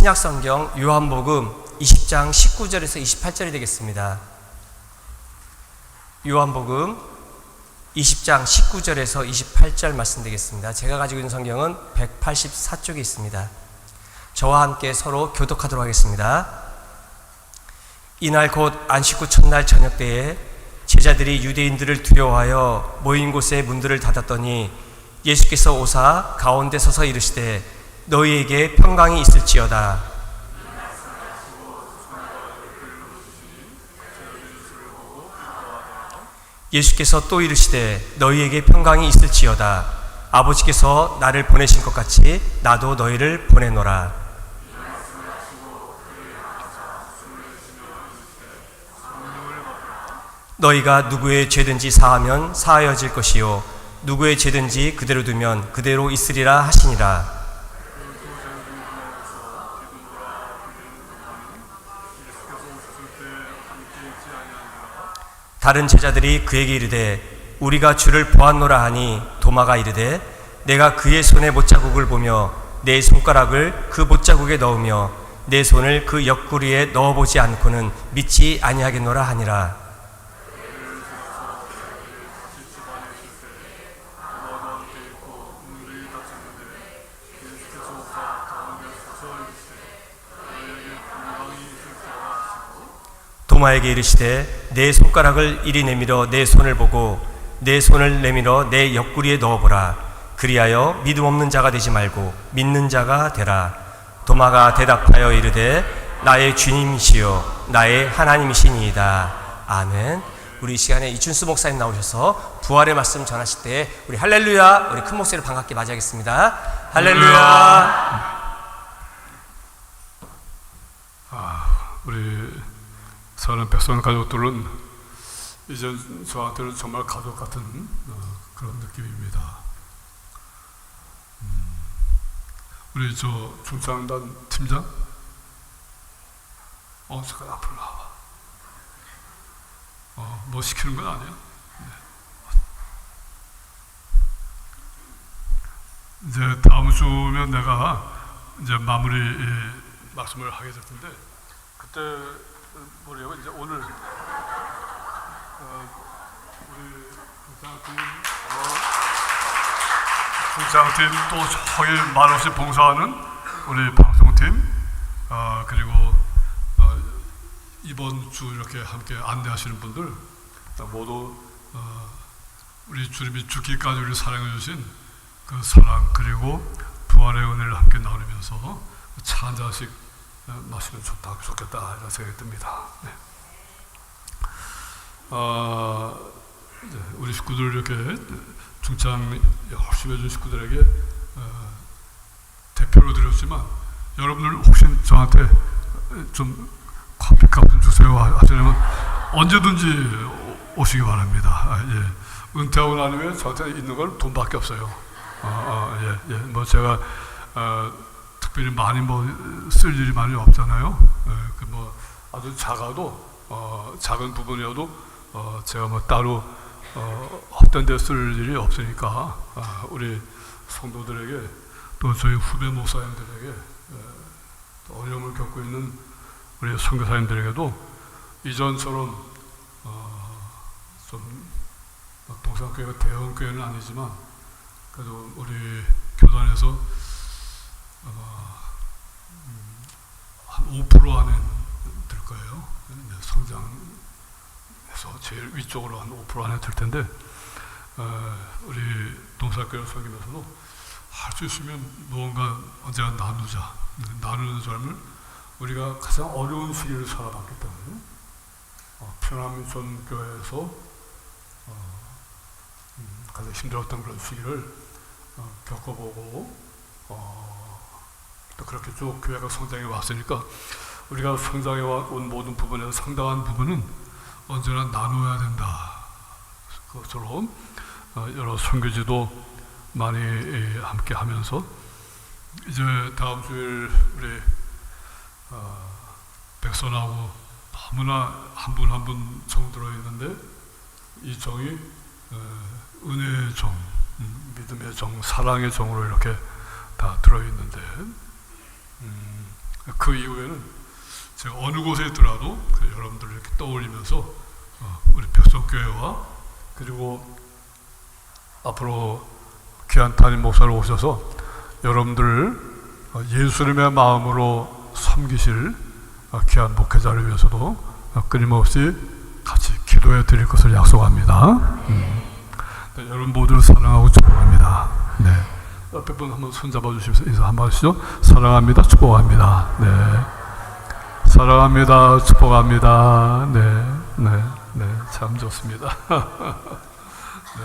신약성경 요한복음 20장 19절에서 28절이 되겠습니다. 요한복음 20장 19절에서 28절 말씀 되겠습니다. 제가 가지고 있는 성경은 184쪽에 있습니다. 저와 함께 서로 교독하도록 하겠습니다. 이날 곧 안식 후 첫날 저녁 때에 제자들이 유대인들을 두려워하여 모인 곳에 문들을 닫았더니 예수께서 오사 가운데 서서 이르시되 너희에게 평강이 있을지어다. 예수께서 또 이르시되 너희에게 평강이 있을지어다. 아버지께서 나를 보내신 것 같이 나도 너희를 보내노라. 너희가 누구의 죄든지 사하면 사하여질 것이요 누구의 죄든지 그대로 두면 그대로 있으리라 하시니라. 다른 제자들이 그에게 이르되 우리가 주를 보았노라 하니 도마가 이르되 내가 그의 손에 못자국을 보며 내 손가락을 그 못자국에 넣으며 내 손을 그 옆구리에 넣어보지 않고는 믿지 아니하겠노라 하니라. 도마에게 이르시되 내 손가락을 이리 내밀어 내 손을 보고 내 손을 내밀어 내 옆구리에 넣어보라. 그리하여 믿음 없는 자가 되지 말고 믿는 자가 되라. 도마가 대답하여 이르되 나의 주님이시요 나의 하나님이시니이다. 아멘. 우리 이 시간에 이춘수 목사님 나오셔서 부활의 말씀 전하실 때 우리 할렐루야 우리 큰 목소리로 반갑게 맞이하겠습니다. 할렐루야. 우리 사는 백성 가족들은 이제 저한테는 정말 가족 같은 그런 느낌입니다. 우리 저 중창단 팀장, 잠깐 앞으로 나와. 뭐 시키는 건 아니야? 네. 이제 다음 주면 내가 이제 마무리 말씀을 하게 될 텐데 그때. 뭐래요? 이제 오늘 우리 중장팀 또 저기 말없이 봉사하는 우리 방송팀 그리고 이번 주 이렇게 함께 안내하시는 분들 모두 우리 주님이 죽기까지 우리 사랑해 주신 그 사랑 그리고 부활의 은혜를 함께 나누면서 차 한 잔씩 마시면 좋겠다 이런 생각이 듭니다. 네. 우리 식구들 이렇게 중창 열심히 해준 식구들에게 대표로 드렸지만 여러분들 혹시 저한테 좀 커피값 좀 주세요 하시려면 언제든지 오시기 바랍니다. 예. 은퇴하고 나면 저한테 있는 건 돈밖에 없어요. 뭐 제가 특별히 많이 뭐 쓸 일이 많이 없잖아요. 그 뭐 아주 작아도 작은 부분이어도 제가 뭐 따로 헛된 데 쓸 일이 없으니까 우리 성도들에게 또 저희 후배 목사님들에게 또 어려움을 겪고 있는 우리 선교사님들에게도 이전처럼 좀 동산교회가 대형 교회는 아니지만 그래도 우리 교단에서 한 5% 안에 들 거예요. 성장해서 제일 위쪽으로 한 5% 안에 들 텐데 우리 동산교회 섬기면서도 할 수 있으면 무언가 언제나 나누자. 나누는 삶을 우리가 가장 어려운 시기를 살아봤기 때문에 평안민촌교회에서 가장 힘들었던 그런 시기를 겪어보고 또 그렇게 쭉 교회가 성장해 왔으니까 우리가 성장해 온 모든 부분에서 상당한 부분은 언제나 나눠야 된다. 그것으로 여러 선교지도 많이 함께 하면서 이제 다음 주일 우리 백선하고 너무나 한 분 한 분 정 들어있는데 이 정이 은혜의 정, 믿음의 정, 사랑의 정으로 이렇게 다 들어있는데 그 이후에는 제가 어느 곳에 있더라도 여러분들을 이렇게 떠올리면서 우리 백석교회와 그리고 앞으로 귀한 담임 목사로 오셔서 여러분들을 예수님의 마음으로 섬기실 귀한 목회자를 위해서도 끊임없이 같이 기도해 드릴 것을 약속합니다. 네, 여러분 모두를 사랑하고 축복합니다. 네. 옆에 분 한번 손잡아 주시면서 인사 한번 하시죠. 사랑합니다. 축복합니다. 네. 사랑합니다. 축복합니다. 네. 네. 네. 참 좋습니다. 네.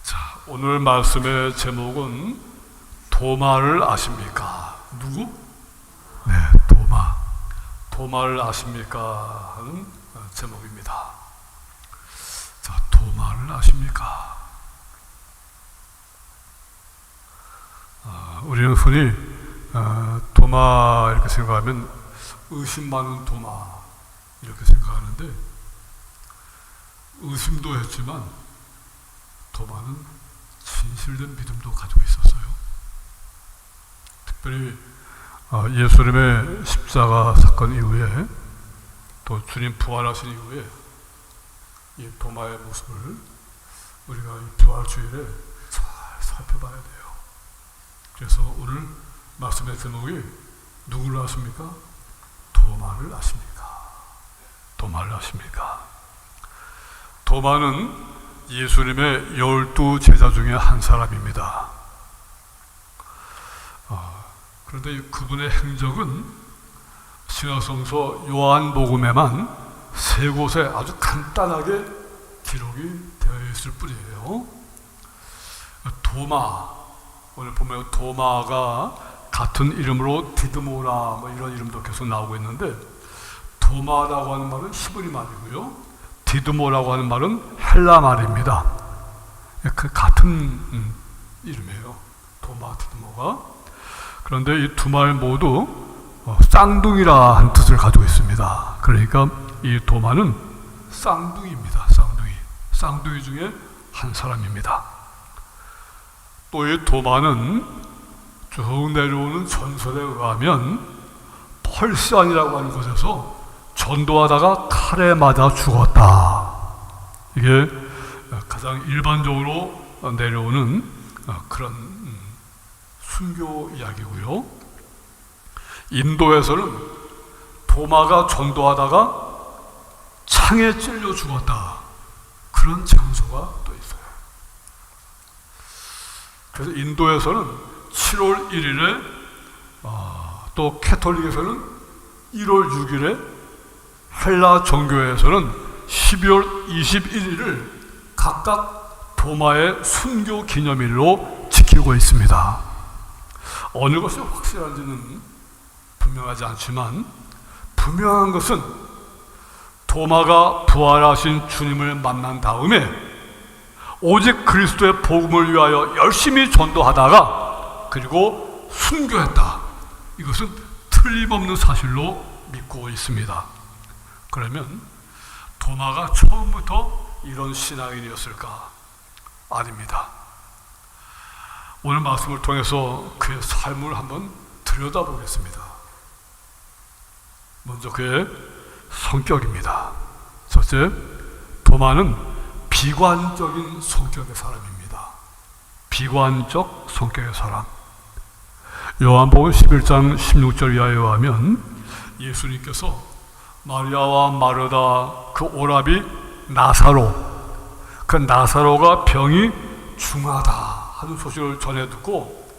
자, 오늘 말씀의 제목은 도마를 아십니까? 누구? 네, 도마. 도마를 아십니까? 하는 제목입니다. 자, 도마를 아십니까? 우리는 흔히 도마 이렇게 생각하면 의심 많은 도마 이렇게 생각하는데, 의심도 했지만 도마는 진실된 믿음도 가지고 있었어요. 특별히 예수님의 십자가 사건 이후에 또 주님 부활하신 이후에 이 도마의 모습을 우리가 이 부활주일에 잘 살펴봐야 돼요. 그래서 오늘 말씀의 제목이 누구를 아십니까? 도마를 아십니까? 도마를 아십니까? 도마는 예수님의 12 제자 중에 한 사람입니다. 그런데 그분의 행적은 신약성서 요한복음에만 3곳에 아주 간단하게 기록이 되어 있을 뿐이에요. 도마, 오늘 보면 도마가 같은 이름으로 디드모라 뭐 이런 이름도 계속 나오고 있는데, 도마라고 하는 말은 히브리 말이고요, 디드모라고 하는 말은 헬라 말입니다. 그 같은 이름이에요, 도마, 디드모가. 그런데 이 두 말 모두 쌍둥이라 한 뜻을 가지고 있습니다. 그러니까 이 도마는 쌍둥이입니다. 쌍둥이 중에 한 사람입니다. 또 이 도마는 쭉 내려오는 전설에 의하면 펄시안이라고 하는 곳에서 전도하다가 칼에 맞아 죽었다. 이게 가장 일반적으로 내려오는 그런 순교 이야기고요. 인도에서는 도마가 전도하다가 창에 찔려 죽었다, 그런 장소가 또 있어요. 그래서 인도에서는 7월 1일에 또 캐톨릭에서는 1월 6일에, 헬라 정교회에서는 12월 21일을 각각 도마의 순교 기념일로 지키고 있습니다. 어느 것이 확실한지는 분명하지 않지만, 분명한 것은 도마가 부활하신 주님을 만난 다음에 오직 그리스도의 복음을 위하여 열심히 전도하다가 그리고 순교했다. 이것은 틀림없는 사실로 믿고 있습니다. 그러면 도마가 처음부터 이런 신앙인이었을까? 아닙니다. 오늘 말씀을 통해서 그의 삶을 한번 들여다보겠습니다. 먼저 그의 성격입니다. 첫째, 도마는 비관적인 성격의 사람입니다. 비관적 성격의 사람. 요한복음 11장 16절 이하에 의하면 예수님께서 마리아와 마르다 그 오라비 나사로, 그 나사로가 병이 중하다 하는 소식을 전해 듣고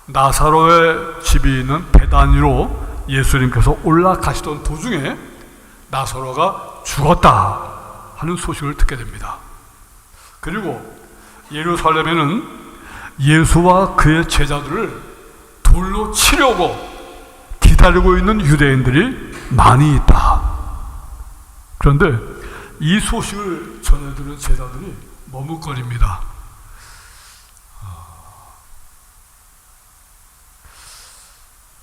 나사로의 집이 있는 베다니로 예수님께서 올라가시던 도중에 나사로가 죽었다 하는 소식을 듣게 됩니다. 그리고 예루살렘에는 예수와 그의 제자들을 돌로 치려고 기다리고 있는 유대인들이 많이 있다. 그런데 이 소식을 전해 들은 제자들이 머뭇거립니다.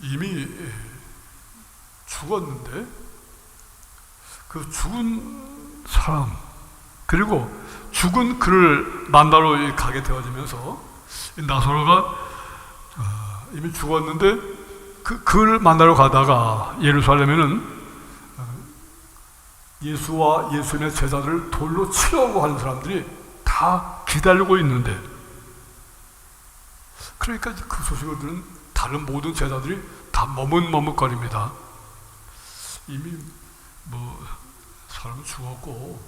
이미 죽었는데 그 죽은 사람, 그리고 죽은 그를 만나러 가게 되어지면서 나사로가 이미 죽었는데 그를 만나러 가다가 예루살렘에는 예수와 예수님의 제자들을 돌로 치려고 하는 사람들이 다 기다리고 있는데, 그러니까 그 소식을 들은 다른 모든 제자들이 다 머뭇머뭇거립니다. 이미 사람은 죽었고,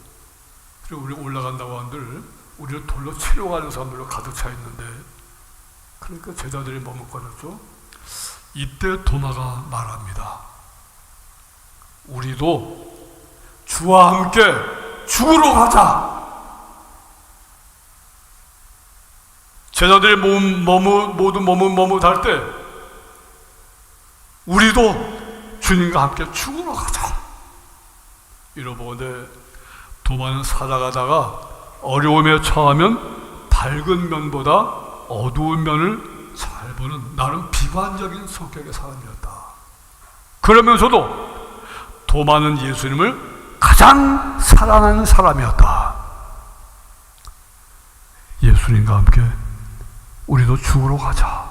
그리고 우리가 올라간다고 한들 우리를 돌로 치려고 하는 사람들로 가득 차 있는데, 그러니까 제자들이 머뭇거렸죠. 이때 도마가 말합니다. 우리도 주와 함께 죽으러 가자. 제자들이 모두 머뭇할 때 우리도 주님과 함께 죽으러 가자. 이러보건대 도마는 살아가다가 어려움에 처하면 밝은 면보다 어두운 면을 잘 보는 나름 비관적인 성격의 사람이었다. 그러면서도 도마는 예수님을 가장 사랑하는 사람이었다. 예수님과 함께 우리도 죽으러 가자.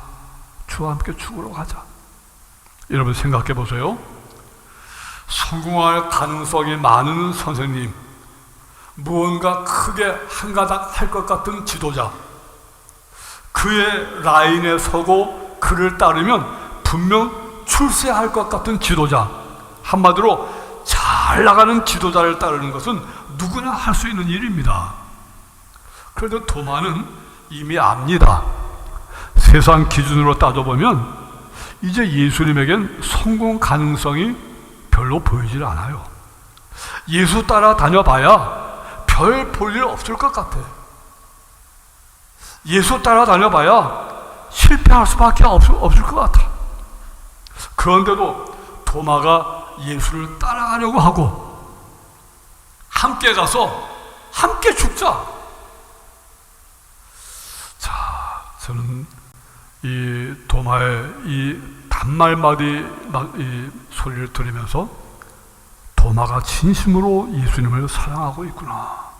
주와 함께 죽으러 가자. 여러분 생각해 보세요. 성공할 가능성이 많은 선생님, 무언가 크게 한가닥 할 것 같은 지도자, 그의 라인에 서고 그를 따르면 분명 출세할 것 같은 지도자, 한마디로 잘 나가는 지도자를 따르는 것은 누구나 할 수 있는 일입니다. 그런데 도마는 이미 압니다. 세상 기준으로 따져보면 이제 예수님에겐 성공 가능성이 별로 보이질 않아요. 예수 따라 다녀봐야 별 볼 일 없을 것 같아. 예수 따라 다녀봐야 실패할 수밖에 없을 것 같아. 그런데도 도마가 예수를 따라가려고 하고, 함께 가서 함께 죽자. 자, 저는 이 도마의 이 단말마디 이 소리를 들으면서 도마가 진심으로 예수님을 사랑하고 있구나.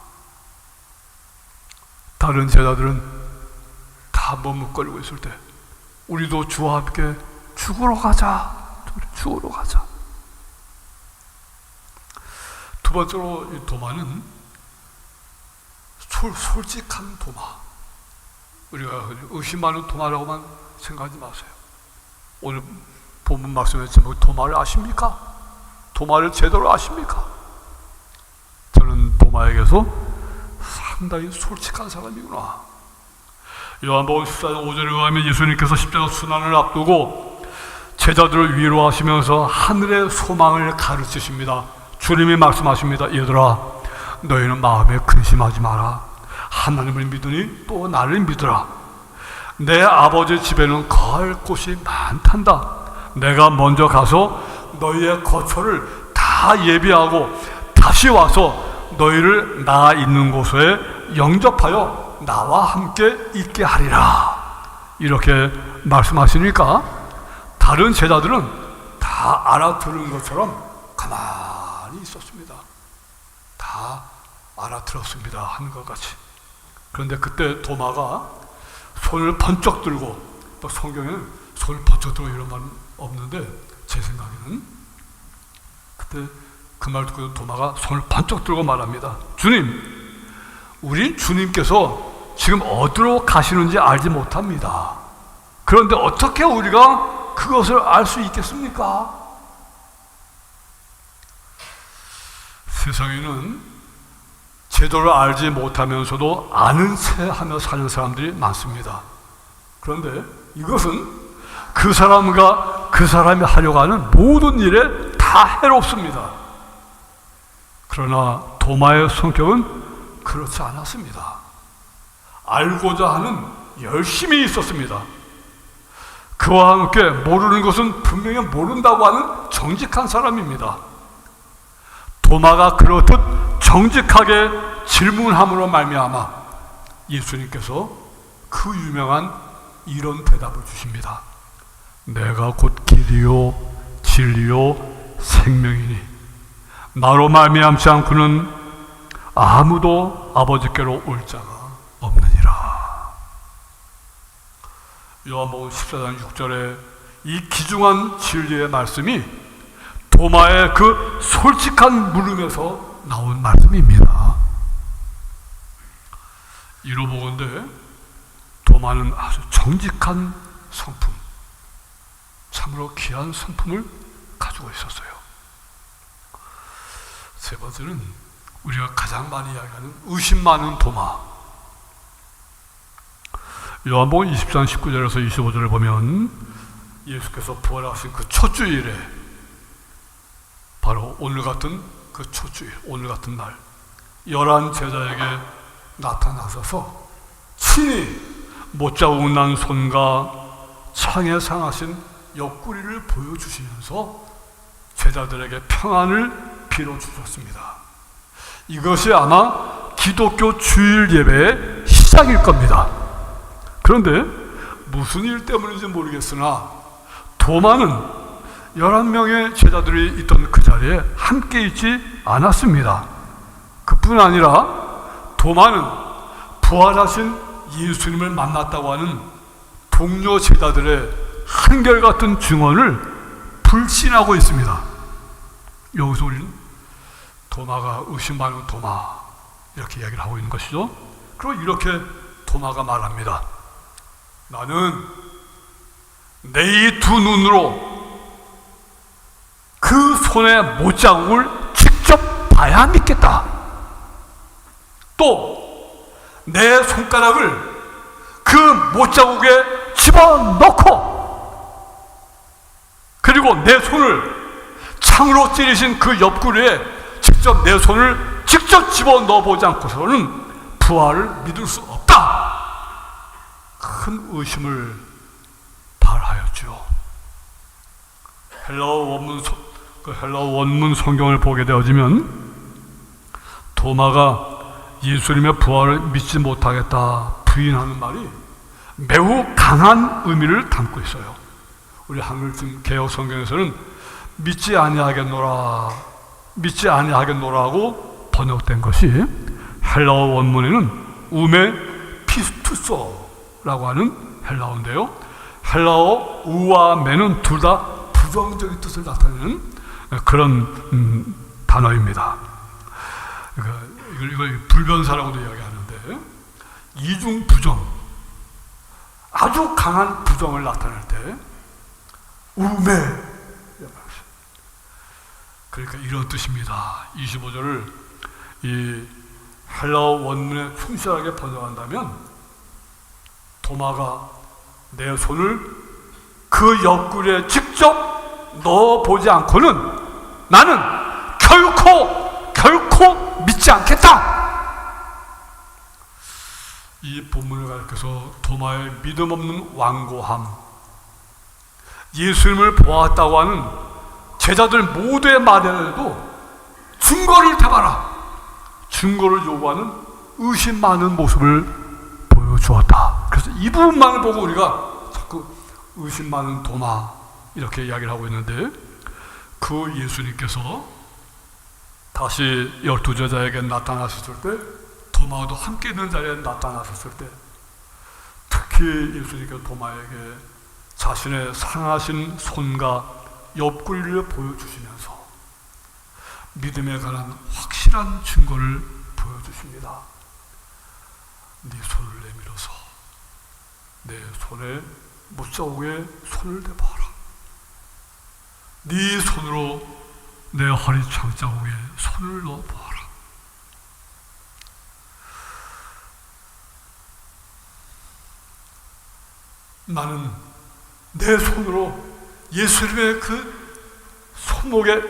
다른 제자들은 다 머뭇거리고 있을 때 우리도 주와 함께 죽으러 가자. 죽으러 가자. 두 번째로 이 도마는 솔직한 도마. 우리가 의심하는 도마라고만 생각하지 마세요. 오늘 본문 말씀했지만 도마를 아십니까? 도마를 제대로 아십니까? 저는 도마에게서 상당히 솔직한 사람이구나. 요한복음 14장 5절에 의하면 예수님께서 십자가 순환을 앞두고 제자들을 위로하시면서 하늘의 소망을 가르치십니다. 주님이 말씀하십니다. 얘들아, 너희는 마음에 근심하지 마라. 하나님을 믿으니 또 나를 믿으라. 내 아버지 집에는 거할 곳이 많단다. 내가 먼저 가서 너희의 거처를 다 예비하고 다시 와서 너희를 나 있는 곳에 영접하여 나와 함께 있게 하리라. 이렇게 말씀하시니까 다른 제자들은 다 알아들은 것처럼 가만히 있었습니다. 다 알아들었습니다 하는 것 같이. 그런데 그때 도마가 손을 번쩍 들고, 또 성경에는 손을 번쩍 들고 이런 말은 없는데 제 생각에는 그때 그 말 듣고 도마가 손을 번쩍 들고 말합니다. 주님, 우린 주님께서 지금 어디로 가시는지 알지 못합니다. 그런데 어떻게 우리가 그것을 알 수 있겠습니까? 세상에는 제도를 알지 못하면서도 아는 체 하며 사는 사람들이 많습니다. 그런데 이것은 그 사람과 그 사람이 하려고 하는 모든 일에 다 해롭습니다. 그러나 도마의 성격은 그렇지 않았습니다. 알고자 하는 열심이 있었습니다. 그와 함께 모르는 것은 분명히 모른다고 하는 정직한 사람입니다. 도마가 그렇듯 정직하게 질문함으로 말미암아 예수님께서 그 유명한 이런 대답을 주십니다. 내가 곧 길이요 진리요 생명이니 나로 말미암지 않고는 아무도 아버지께로 올 자가 없느니라. 요한복음 14장 6절에 이 귀중한 진리의 말씀이 도마의 그 솔직한 물음에서 나온 말씀입니다. 이로 보건대 도마는 아주 정직한 성품, 참으로 귀한 성품을 가지고 있었어요. 세 번째는 우리가 가장 많이 이야기하는 의심 많은 도마. 요한복음 20장 19절에서 25절을 보면 예수께서 부활하신 그 첫 주일에, 바로 오늘 같은 그 첫 주일, 오늘 같은 날 11 제자에게 나타나셔서 친히 못 자국 난 손과 창에 상하신 옆구리를 보여주시면서 제자들에게 평안을 빌어주셨습니다. 이것이 아마 기독교 주일 예배의 시작일 겁니다. 그런데 무슨 일 때문인지 모르겠으나 도마는 11명의 제자들이 있던 그 자리에 함께 있지 않았습니다. 그뿐 아니라 도마는 부활하신 예수님을 만났다고 하는 동료 제자들의 한결같은 증언을 불신하고 있습니다. 여기서 우리는 도마가 의심 많은 도마, 이렇게 이야기를 하고 있는 것이죠. 그리고 이렇게 도마가 말합니다. 나는 내 이 두 눈으로 그 손의 못자국을 직접 봐야 믿겠다. 또 내 손가락을 그 못자국에 집어넣고, 그리고 내 손을 창으로 찌르신 그 옆구리에 직접 내 손을 직접 집어넣어 보지 않고서는 부활을 믿을 수 없다. 큰 의심을 발하였죠. 헬라어 원문 성경을 보게 되어지면 도마가 예수님의 부활을 믿지 못하겠다 부인하는 말이 매우 강한 의미를 담고 있어요. 우리 한글쯤 개역 성경에서는 믿지 아니하겠노라고 번역된 것이 헬라어 원문에는 우메 피스투소라고 하는 헬라어인데요. 헬라어 우와 메는 둘 다 부정적인 뜻을 나타내는 그런 단어입니다. 이걸 불변사라고도 이야기하는데, 이중 부정, 아주 강한 부정을 나타낼 때 우메, 그러니까 이런 뜻입니다. 25절을 이 헬라어 원문에 충실하게 번역한다면 도마가 내 손을 그 옆구리에 직접 넣어보지 않고는 나는 결코 믿지 않겠다. 이 본문을 가리켜서 도마의 믿음 없는 완고함, 예수님을 보았다고 하는 제자들 모두의 말에도 증거를 대봐라, 증거를 요구하는 의심 많은 모습을 보여주었다. 그래서 이 부분만을 보고 우리가 자꾸 의심 많은 도마 이렇게 이야기를 하고 있는데, 그 예수님께서 다시 12제자에게 나타나셨을 때, 도마도 함께 있는 자리에 나타나셨을 때, 특히 예수님께서 도마에게 자신의 상하신 손과 옆구리를 보여주시면서 믿음에 관한 확실한 증거를 보여주십니다. 네 손을 내밀어서 내 손에 못자국에 손을 대봐라. 네 손으로 내 허리 창자국에 손을 넣어보아라. 나는 내 손으로 예수님의 그 손목에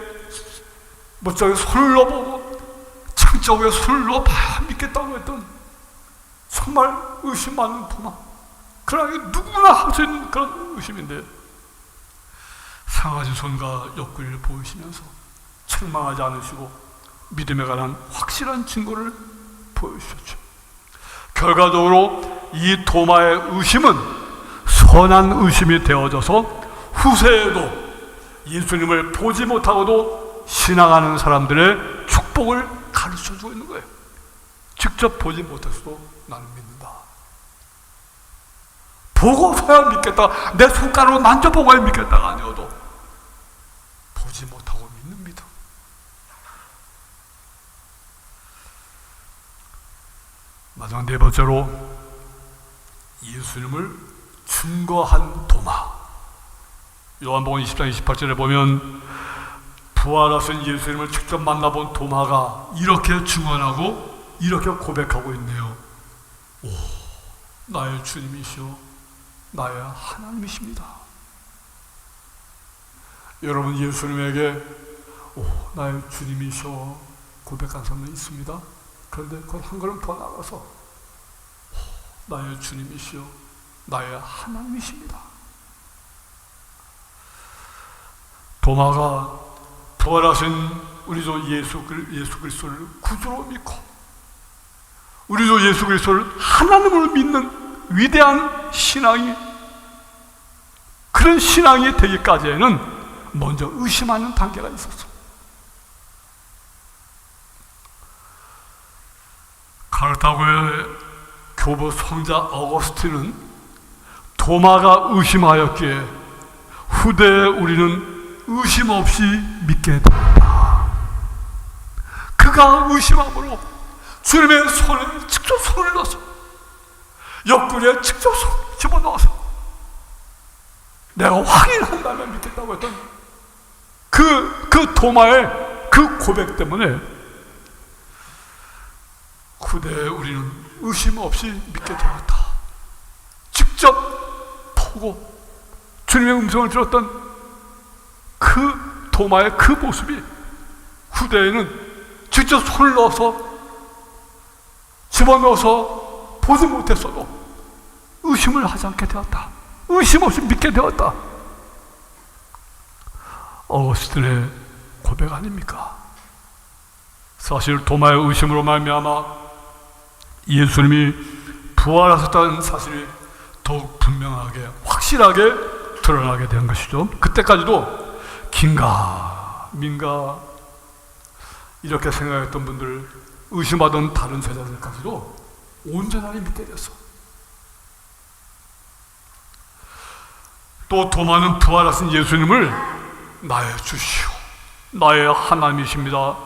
못자국에 손을 넣어보고 창자국에 손을 넣어봐야 믿겠다고 했던 정말 의심 많은 도마. 그러나 누구나 할 수 있는 그런 의심인데, 상하신 손과 옆구리를 보이시면서 책망하지 않으시고 믿음에 관한 확실한 증거를 보여주셨죠. 결과적으로 이 도마의 의심은 선한 의심이 되어져서 후세에도 예수님을 보지 못하고도 신앙하는 사람들의 축복을 가르쳐주고 있는 거예요. 직접 보지 못해서도 나는 믿는다. 보고서야 믿겠다, 내 손가락으로 만져보고야 믿겠다가 아니어도 보지 못하고 믿는 믿음. 마지막 네 번째로 예수님을 증거한 도마. 요한복음 20장 28절에 보면 부활하신 예수님을 직접 만나본 도마가 이렇게 증언하고 이렇게 고백하고 있네요. 오, 나의 주님이시오, 나의 하나님이십니다. 여러분, 예수님에게 오, 나의 주님이시오 고백한 사람은 있습니다. 그런데 그건 한 걸음 더 나가서 오, 나의 주님이시오, 나의 하나님이십니다. 도마가 부활하신 우리 주 예수 그리스도를 구주로 믿고 우리 주 예수 그리스도를 하나님으로 믿는 위대한 신앙이, 그런 신앙이 되기까지에는 먼저 의심하는 단계가 있었어. 카르타고의 교부 성자 어거스틴은 도마가 의심하였기에 후대에 우리는 의심 없이 믿게 됩니다. 그가 의심함으로 주님의 손에 직접 손을 넣어서 옆구리에 직접 손을 집어넣어서 내가 확인한다면 믿겠다고 했던 그 도마의 그 고백 때문에 후대에 우리는 의심 없이 믿게 되었다. 직접 보고 주님의 음성을 들었던 그 도마의 그 모습이 후대에는 직접 손을 넣어서 집어넣어서 보지 못했어도 의심을 하지 않게 되었다. 의심 없이 믿게 되었다. 어거스틴의 고백 아닙니까? 사실 도마의 의심으로 말미암아 예수님이 부활하셨다는 사실이 더욱 분명하게 확실하게 드러나게 된 것이죠. 그때까지도 긴가 민가 이렇게 생각했던 분들, 의심하던 다른 제자들까지도 온전하게 믿게 됐어. 또 도마는 부활하신 예수님을 나의 주시오, 나의 하나님이십니다,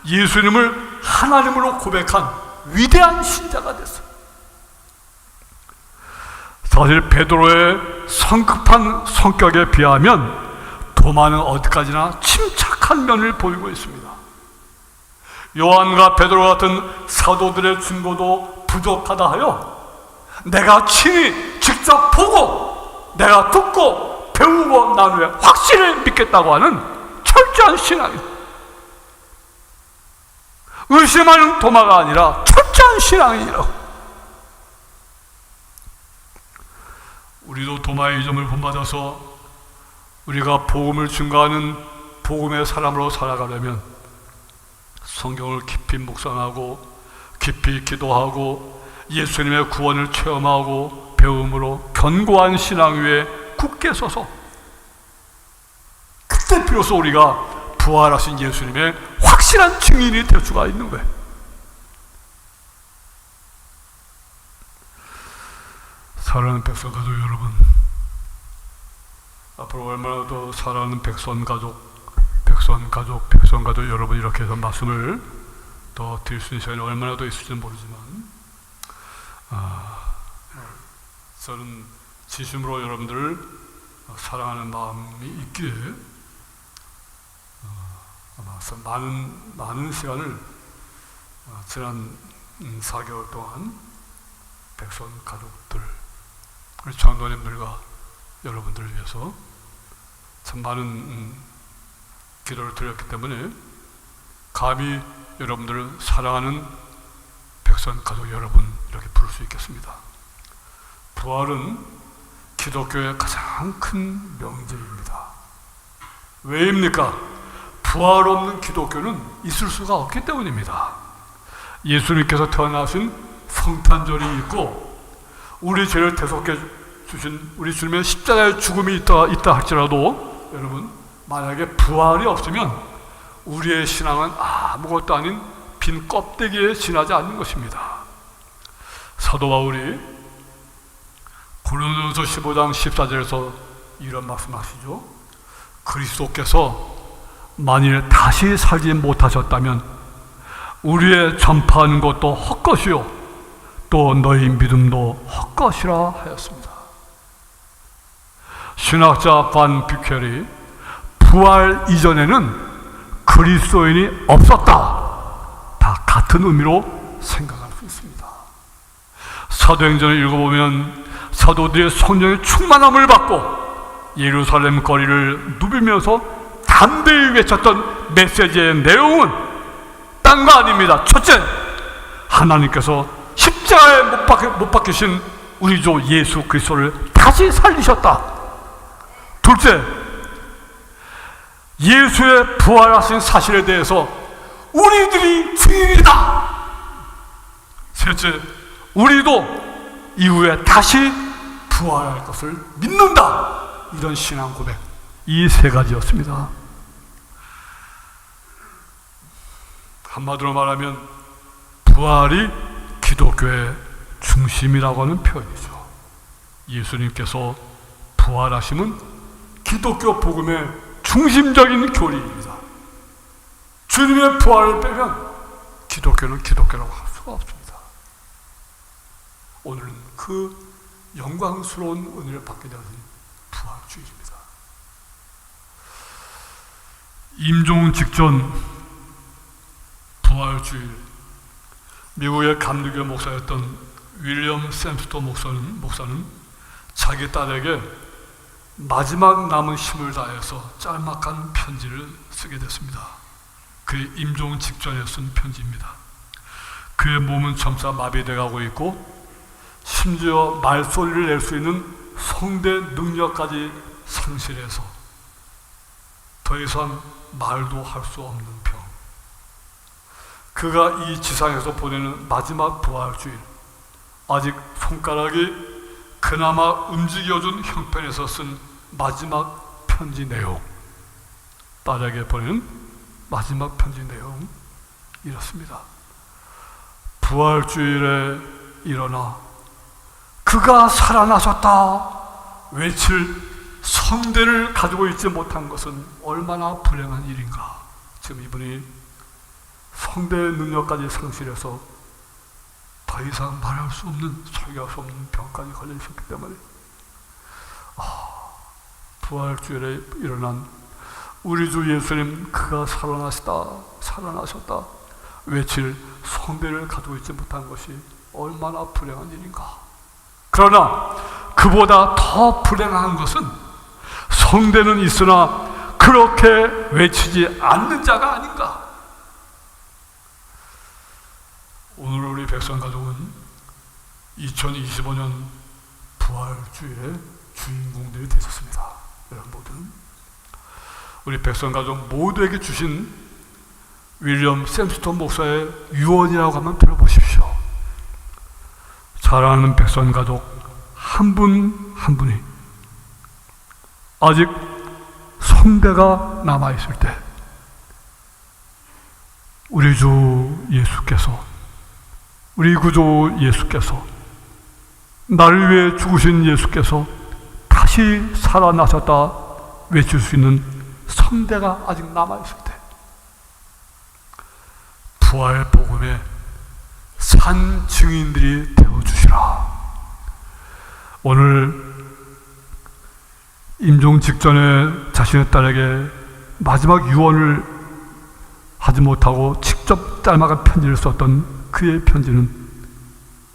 예수님을 하나님으로 고백한 위대한 신자가 됐어. 사실 베드로의 성급한 성격에 비하면 도마는 어디까지나 침착한 면을 보이고 있습니다. 요한과 베드로 같은 사도들의 증거도 부족하다 하여 내가 친히 직접 보고 내가 듣고 배우고 난 후에 확실히 믿겠다고 하는 철저한 신앙이에요. 의심하는 도마가 아니라 철저한 신앙이라고. 우리도 도마의 이 점을 본받아서 우리가 복음을 증거하는 복음의 사람으로 살아가려면 성경을 깊이 묵상하고 깊이 기도하고 예수님의 구원을 체험하고 배움으로 견고한 신앙 위에 굳게 서서 그때 비로소 우리가 부활하신 예수님의 확실한 증인이 될 수가 있는 거예요. 사랑하는 백성가족 여러분, 앞으로 얼마나 더 사랑하는 백성가족 여러분 이렇게 해서 말씀을 더 드릴 수 있는 시간이 얼마나 더 있을지는 모르지만 저는 진심으로 여러분들을 사랑하는 마음이 있기에 아마 많은 시간을 지난 4개월 동안 백성 가족들, 우리 장로님들과 여러분들을 위해서 참 많은 기도를 드렸기 때문에 감히 여러분들을 사랑하는 백성 가족 여러분 이렇게 부를 수 있겠습니다. 부활은 기독교의 가장 큰 명제입니다. 왜입니까? 부활 없는 기독교는 있을 수가 없기 때문입니다. 예수님께서 태어나신 성탄절이 있고 우리 죄를 대속해 주신 우리 주님의 십자가의 죽음이 있다 할지라도 여러분, 만약에 부활이 없으면 우리의 신앙은 아무것도 아닌 빈 껍데기에 지나지 않는 것입니다. 사도 바울이 고린도전서 15장 14절에서 이런 말씀하시죠. 그리스도께서 만일 다시 살지 못하셨다면 우리의 전파하는 것도 헛것이요 또 너희 믿음도 헛것이라 하였습니다. 신학자 반 뷰켈이 부활 이전에는 그리스도인이 없었다, 다 같은 의미로 생각할 수 있습니다. 사도행전을 읽어보면 사도들의 성령의 충만함을 받고 예루살렘 거리를 누비면서 담대히 외쳤던 메시지의 내용은 딴 거 아닙니다. 첫째, 하나님께서 십자가에 못 박히신 우리 주 예수 그리스도를 다시 살리셨다. 둘째, 예수의 부활하신 사실에 대해서 우리들이 증인이다. 셋째, 우리도 이후에 다시 부활할 것을 믿는다. 이런 신앙 고백, 이 세 가지였습니다. 한마디로 말하면 부활이 기독교의 중심이라고 하는 표현이죠. 예수님께서 부활하심은 기독교 복음의 중심적인 교리입니다. 주님의 부활을 빼면 기독교는 기독교라고 할 수가 없습니다. 오늘은 그 영광스러운 은혜를 받게 되어진 부활주의입니다. 임종 직전 부활주일, 미국의 감리교 목사였던 윌리엄 샘스턴 목사는 자기 딸에게 마지막 남은 힘을 다해서 짤막한 편지를 쓰게 됐습니다. 그의 임종 직전에 쓴 편지입니다. 그의 몸은 점차 마비되어 가고 있고 심지어 말소리를 낼 수 있는 성대 능력까지 상실해서 더 이상 말도 할 수 없는 병. 그가 이 지상에서 보내는 마지막 부활주일, 아직 손가락이 그나마 움직여준 형편에서 쓴 마지막 편지 내용, 딸에게 보내는 마지막 편지 내용 이렇습니다. 부활주일에 일어나 그가 살아나셨다 외칠 성대를 가지고 있지 못한 것은 얼마나 불행한 일인가. 지금 이분이 성대의 능력까지 상실해서 더 이상 말할 수 없는, 소개할 수 없는 병까지 걸려있었기 때문에 부활주일에 일어난 우리 주 예수님, 그가 살아나셨다 외칠 성대를 가지고 있지 못한 것이 얼마나 불행한 일인가. 그러나 그보다 더 불행한 것은 성대는 있으나 그렇게 외치지 않는 자가 아닌가. 오늘 우리 백성가족은 2025년 부활주일의 주인공들이 되셨습니다. 여러분 모두 우리 백성가족 모두에게 주신 윌리엄 샘스턴 목사의 유언이라고 하면 들어보십시오. 사랑하는 백성가족 한 분 한 분이 아직 성대가 남아있을 때 우리 주 예수께서, 우리 구주 예수께서, 나를 위해 죽으신 예수께서 다시 살아나셨다 외칠 수 있는 성대가 아직 남아있을 때 부활 복음의 산 증인들이 되어주시라. 오늘 임종 직전에 자신의 딸에게 마지막 유언을 하지 못하고 직접 짤막한 편지를 썼던 그의 편지는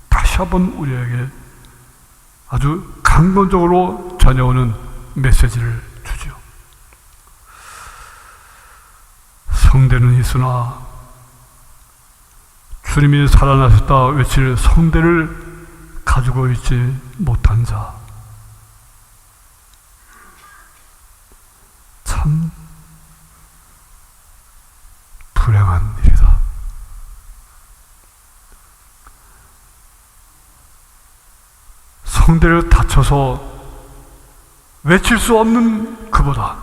다시 한번 우리에게 아주 강론적으로 전해오는 메시지를 주죠. 성대는 있으나 주님이 살아나셨다 외칠 성대를 가지고 있지 못한 자, 참 불행한 일이다. 성대를 다쳐서 외칠 수 없는 그보다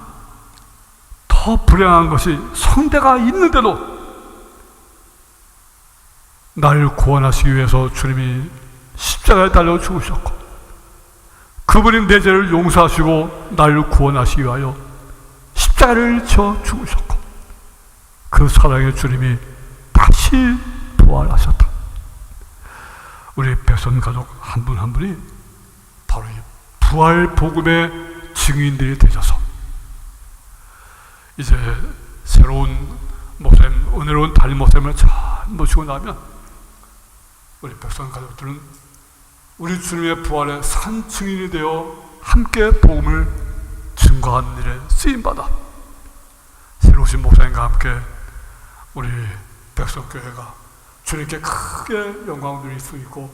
더 불행한 것이 성대가 있는데도 나를 구원하시기 위해서 주님이 십자가에 달려 죽으셨고 그분이 내 죄를 용서하시고 나를 구원하시기 위하여 십자가를 져 죽으셨고 그 사랑의 주님이 다시 부활하셨다. 우리 백성 가족 한 분 한 분이 바로 이 부활 복음의 증인들이 되셔서 이제 새로운 목사님, 은혜로운 담임 목사님을 잘 모시고 나면 우리 백성 가족들은 우리 주님의 부활의 산 증인이 되어 함께 복음을 증거하는 일에 쓰임받아 새로 오신 목사님과 함께 우리 백성교회가 주님께 크게 영광을 누릴 수 있고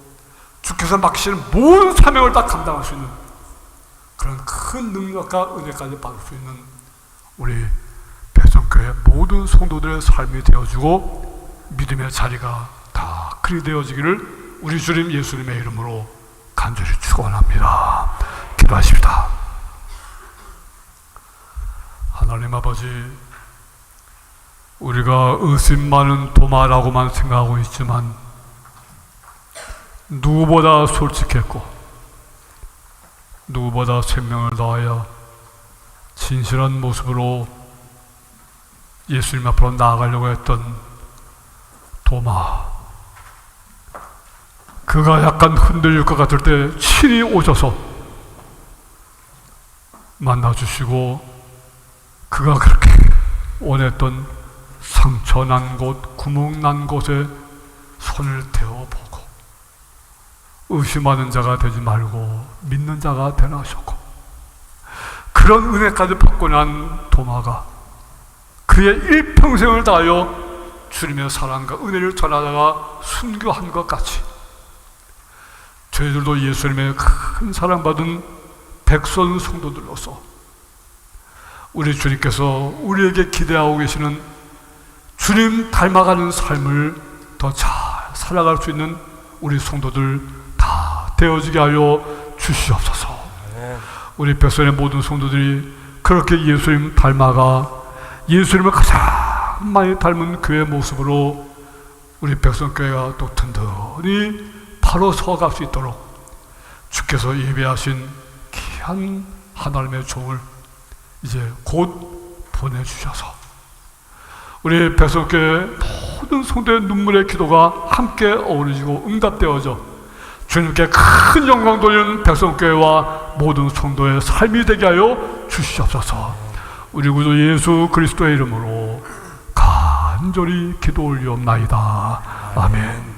주께서 맡기시는 모든 사명을 다 감당할 수 있는 그런 큰 능력과 은혜까지 받을 수 있는 우리 백성교회 모든 성도들의 삶이 되어주고 믿음의 자리가 다 그리 되어지기를 우리 주님 예수님의 이름으로 간절히 축원합니다. 기도하십시다. 하나님 아버지, 우리가 의심 많은 도마라고만 생각하고 있지만 누구보다 솔직했고 누구보다 생명을 다하여 진실한 모습으로 예수님 앞으로 나아가려고 했던 도마, 그가 약간 흔들릴 것 같을 때 친히 오셔서 만나주시고 그가 그렇게 원했던 상처 난 곳, 구멍 난 곳에 손을 대어보고 의심하는 자가 되지 말고 믿는 자가 되라 하셨고 그런 은혜까지 받고 난 도마가 그의 일평생을 다하여 주님의 사랑과 은혜를 전하다가 순교한 것 같이 저희들도 예수님의 큰 사랑받은 백성 성도들로서 우리 주님께서 우리에게 기대하고 계시는 주님 닮아가는 삶을 더 잘 살아갈 수 있는 우리 성도들 다 되어지게 하여 주시옵소서. 우리 백성의 모든 성도들이 그렇게 예수님 닮아가 예수님을 가장 많이 닮은 그의 모습으로 우리 백성교회가 또 든든히 바로 서갈 수 있도록 주께서 예배하신 귀한 하나님의 종을 이제 곧 보내주셔서 우리 백성교회 모든 성도의 눈물의 기도가 함께 어우러지고 응답되어져 주님께 큰 영광 돌리는 백성교회와 모든 성도의 삶이 되게 하여 주시옵소서. 우리 구주 예수 그리스도의 이름으로 간절히 기도 올리옵나이다. 아멘.